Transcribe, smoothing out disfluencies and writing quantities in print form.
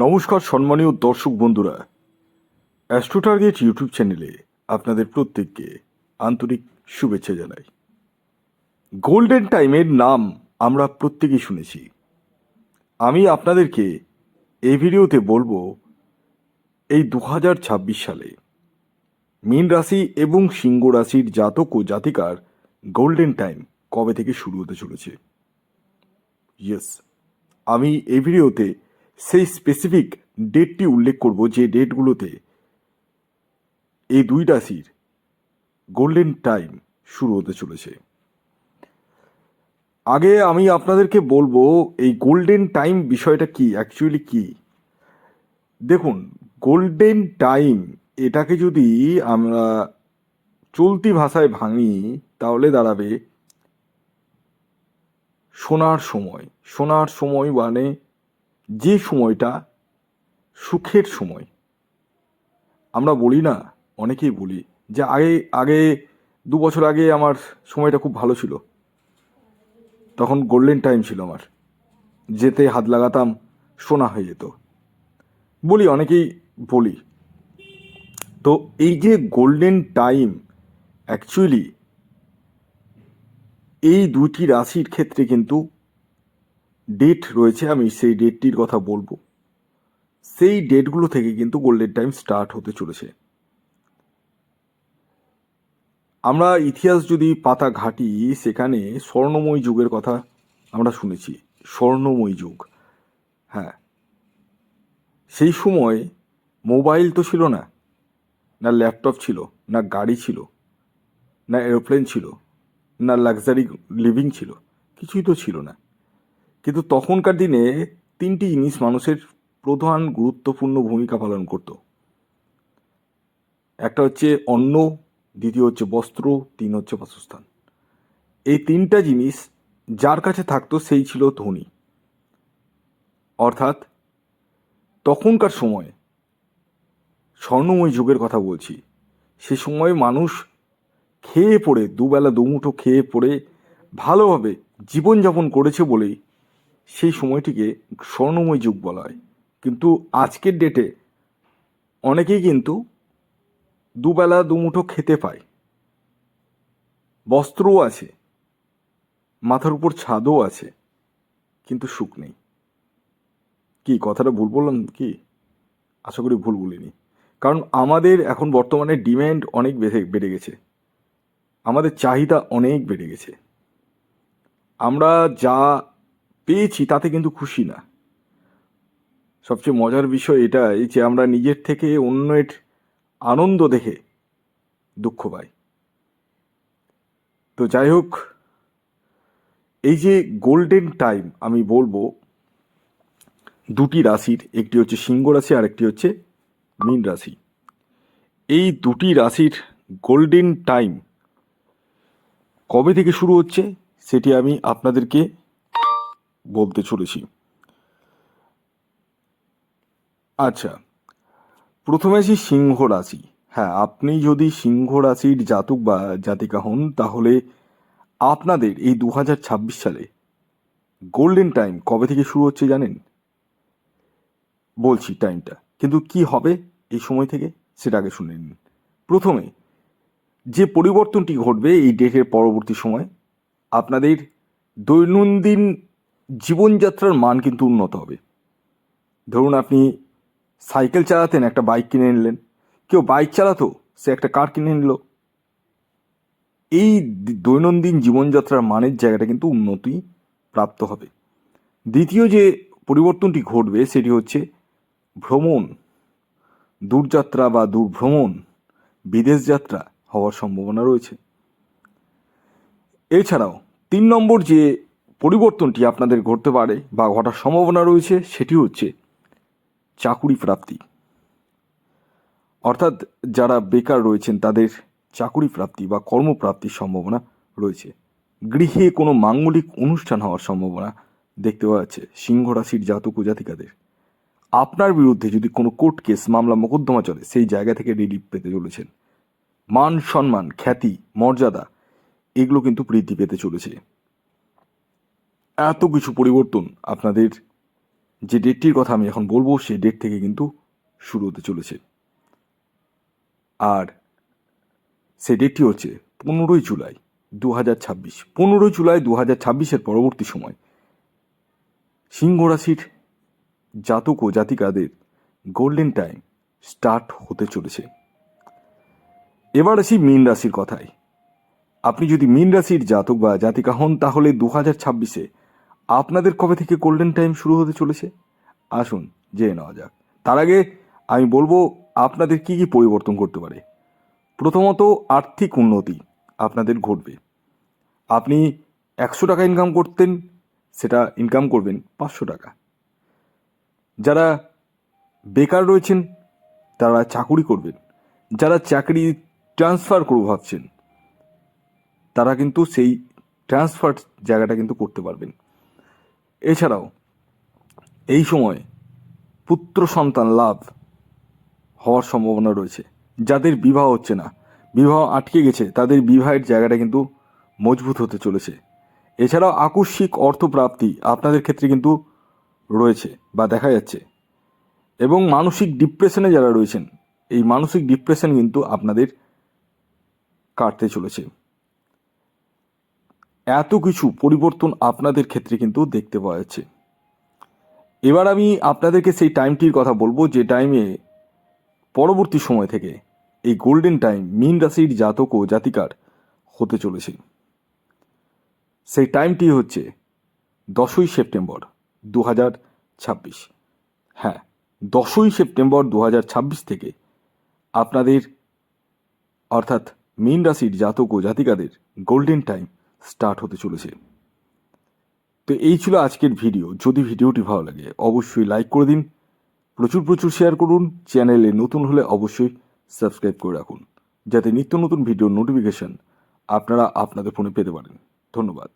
নমস্কার সম্মানীয় দর্শক বন্ধুরা, অ্যাস্ট্রো টার্গেট ইউটিউব চ্যানেলে আপনাদের প্রত্যেককে আন্তরিক শুভেচ্ছা জানাই। গোল্ডেন টাইমের নাম আমরা প্রত্যেকেই শুনেছি। আমি আপনাদেরকে এই ভিডিওতে বলবো এই 2026 সালে মীন রাশি এবং সিংহ রাশির জাতক ও জাতিকার গোল্ডেন টাইম কবে থেকে শুরু হতে চলেছে। ইয়েস, আমি এই ভিডিওতে সেই স্পেসিফিক ডেটটি উল্লেখ করব যে ডেটগুলোতে এই দুই রাশির গোল্ডেন টাইম শুরু হতে চলেছে। আগে আমি আপনাদেরকে বলবো এই গোল্ডেন টাইম বিষয়টা কি, অ্যাকচুয়ালি কি। দেখুন, গোল্ডেন টাইম এটাকে যদি আমরা চলতি ভাষায় ভাঙি তাহলে দাঁড়াবে সোনার সময়। সোনার সময় মানে যে সময়টা সুখের সময়। আমরা বলি না, অনেকেই বলি যে আগে আগে 2 বছর আগে আমার সময়টা খুব ভালো ছিল, তখন গোল্ডেন টাইম ছিল আমার, যেতে হাত লাগাতাম সোনা হয়ে যেত, বলি, অনেকেই বলি। তো এই যে গোল্ডেন টাইম, অ্যাকচুয়ালি এই দুটি রাশির ক্ষেত্রে কিন্তু ডেট রয়েছে, আমি সেই ডেটটির কথা বলবো। সেই ডেটগুলো থেকে কিন্তু গোল্ডেন টাইম স্টার্ট হতে চলেছে। আমরা ইতিহাস যদি পাতা ঘাঁটি, সেখানে স্বর্ণময় যুগের কথা আমরা শুনেছি। স্বর্ণময় যুগ, হ্যাঁ, সেই সময় মোবাইল তো ছিল না, না ল্যাপটপ ছিল, না গাড়ি ছিল, না এরোপ্লেন ছিল, না লাক্সারি লিভিং ছিল, কিছুই তো ছিল না। কিন্তু তখনকার দিনে তিনটি জিনিস মানুষের প্রধান গুরুত্বপূর্ণ ভূমিকা পালন করত। একটা হচ্ছে অন্ন, দ্বিতীয় হচ্ছে বস্ত্র, তিন হচ্ছে বাসস্থান। এই তিনটা জিনিস যার কাছে থাকতো সেই ছিল ধনী। অর্থাৎ তখনকার সময়, স্বর্ণময় যুগের কথা বলছি, সে সময় মানুষ খেয়ে পড়ে, দুবেলা দুমুঠো খেয়ে পড়ে ভালোভাবে জীবনযাপন করেছে বলেই সেই সময়টিকে স্বর্ণময় যুগ বলা হয়। কিন্তু আজকের ডেটে অনেকেই কিন্তু দুবেলা দুমুঠো খেতে পায়, বস্ত্রও আছে, মাথার উপর ছাদও আছে, কিন্তু সুখ নেই। কি কথাটা ভুল বললাম কি? আশা করি ভুল বলিনি। কারণ আমাদের এখন বর্তমানে ডিম্যান্ড অনেক বেড়ে গেছে, আমাদের চাহিদা অনেক বেড়ে গেছে। আমরা যা পেয়েছি তাতে কিন্তু খুশি না। সবচেয়ে মজার বিষয় এটাই যে আমরা নিজের থেকে অন্যের আনন্দ দেখে দুঃখ পাই। তো যাই হোক, এই যে গোল্ডেন টাইম আমি বলবো দুটি রাশির, একটি হচ্ছে সিংহ রাশি আর একটি হচ্ছে মীন রাশি। এই দুটি রাশির গোল্ডেন টাইম কবে থেকে শুরু হচ্ছে সেটি আমি আপনাদেরকে বলতে চলেছি। আচ্ছা, প্রথমে আসি সিংহ রাশি। হ্যাঁ, আপনি যদি সিংহ রাশির জাতক বা জাতিকা হন তাহলে আপনাদের এই 2026 সালে গোল্ডেন টাইম কবে থেকে শুরু হচ্ছে জানেন? বলছি টাইমটা, কিন্তু কি হবে এই সময় থেকে সেটা আগে শুনে নিন। প্রথমে যে পরিবর্তনটি ঘটবে এই ডেটের পরবর্তী সময়, আপনাদের দৈনন্দিন জীবনযাত্রার মান কিন্তু উন্নত হবে। ধরুন আপনি সাইকেল চালাতেন, একটা বাইক কিনে নিলেন, কেউ বাইক চালাতো, সে একটা কার কিনে নিল। এই দৈনন্দিন জীবনযাত্রার মানের জায়গাটা কিন্তু উন্নতি প্রাপ্ত হবে। দ্বিতীয় যে পরিবর্তনটি ঘটবে সেটি হচ্ছে ভ্রমণ, দূরযাত্রা বা দূরভ্রমণ, বিদেশ যাত্রা হওয়ার সম্ভাবনা রয়েছে। এছাড়াও 3 নম্বর যে পরিবর্তনটি আপনাদের ঘটতে পারে বা ঘটার সম্ভাবনা রয়েছে সেটি হচ্ছে চাকুরি প্রাপ্তি। অর্থাৎ যারা বেকার রয়েছেন তাদের চাকুরি প্রাপ্তি বা কর্মপ্রাপ্তির সম্ভাবনা রয়েছে। গৃহে কোনো মাঙ্গলিক অনুষ্ঠান হওয়ার সম্ভাবনা দেখতে পাওয়া যাচ্ছে সিংহ রাশির জাতক ও জাতিকাদের। আপনার বিরুদ্ধে যদি কোনো কোর্ট কেস, মামলা, মোকদ্দমা চলে, সেই জায়গা থেকে রিলিফ পেতে চলেছেন। মান সম্মান, খ্যাতি, মর্যাদা এগুলো কিন্তু বৃদ্ধি পেতে চলেছে। এত কিছু পরিবর্তন আপনাদের যে ডেটটির কথা আমি এখন বলবো সেই ডেট থেকে কিন্তু শুরু হতে চলেছে। আর সেই ডেটটি হচ্ছে 15ই জুলাই 2026। 15ই জুলাই 2026-এর পরবর্তী সময় সিংহ রাশির জাতক ও জাতিকাদের গোল্ডেন টাইম স্টার্ট হতে চলেছে। এবার আসি মীন রাশির কথায়। আপনি যদি মীন রাশির জাতক বা জাতিকা হন তাহলে 2026-এ আপনাদের কবে থেকে গোল্ডেন টাইম শুরু হতে চলেছে আসুন জেনে নেওয়া যাক। তার আগে আমি বলবো আপনাদের কি কি পরিবর্তন করতে পারে। প্রথমত, আর্থিক উন্নতি আপনাদের ঘটবে। আপনি 100 টাকা ইনকাম করতেন, সেটা ইনকাম করবেন 500 টাকা। যারা বেকার রয়েছেন তারা চাকুরি করবেন। যারা চাকরি ট্রান্সফার করব ভাবছেন তারা কিন্তু সেই ট্রান্সফার জায়গাটা কিন্তু করতে পারবেন। এছাড়াও এই সময় পুত্র সন্তান লাভ হওয়ার সম্ভাবনা রয়েছে। যাদের বিবাহ হচ্ছে না, বিবাহ আটকে গেছে, তাদের বিবাহের জায়গাটা কিন্তু মজবুত হতে চলেছে। এছাড়াও আকস্মিক অর্থপ্রাপ্তি আপনাদের ক্ষেত্রে কিন্তু রয়েছে বা দেখা যাচ্ছে। এবং মানসিক ডিপ্রেশনে যারা রয়েছেন, এই মানসিক ডিপ্রেশন কিন্তু আপনাদের কাটতে চলেছে। এত কিছু পরিবর্তন আপনাদের ক্ষেত্রে কিন্তু দেখতে পাওয়া যাচ্ছে। এবার আমি আপনাদেরকে সেই টাইমটির কথা বলবো যে টাইমে পরবর্তী সময় থেকে এই গোল্ডেন টাইম মীন রাশির জাতক ও জাতিকার হতে চলেছে। সেই টাইমটি হচ্ছে 10ই সেপ্টেম্বর 2026। হ্যাঁ, 10ই সেপ্টেম্বর 2026 থেকে আপনাদের অর্থাৎ মীন রাশির জাতক ও জাতিকাদের গোল্ডেন টাইম স্টার্ট হতে চলেছে। তো এই ছিল আজকের ভিডিও। যদি ভিডিওটি ভালো লাগে অবশ্যই লাইক করে দিন, প্রচুর প্রচুর শেয়ার করুন। চ্যানেলে নতুন হলে অবশ্যই সাবস্ক্রাইব করে রাখুন যাতে নিত্য নতুন ভিডিওর নোটিফিকেশন আপনারা আপনাদের ফোনে পেতে পারেন। ধন্যবাদ।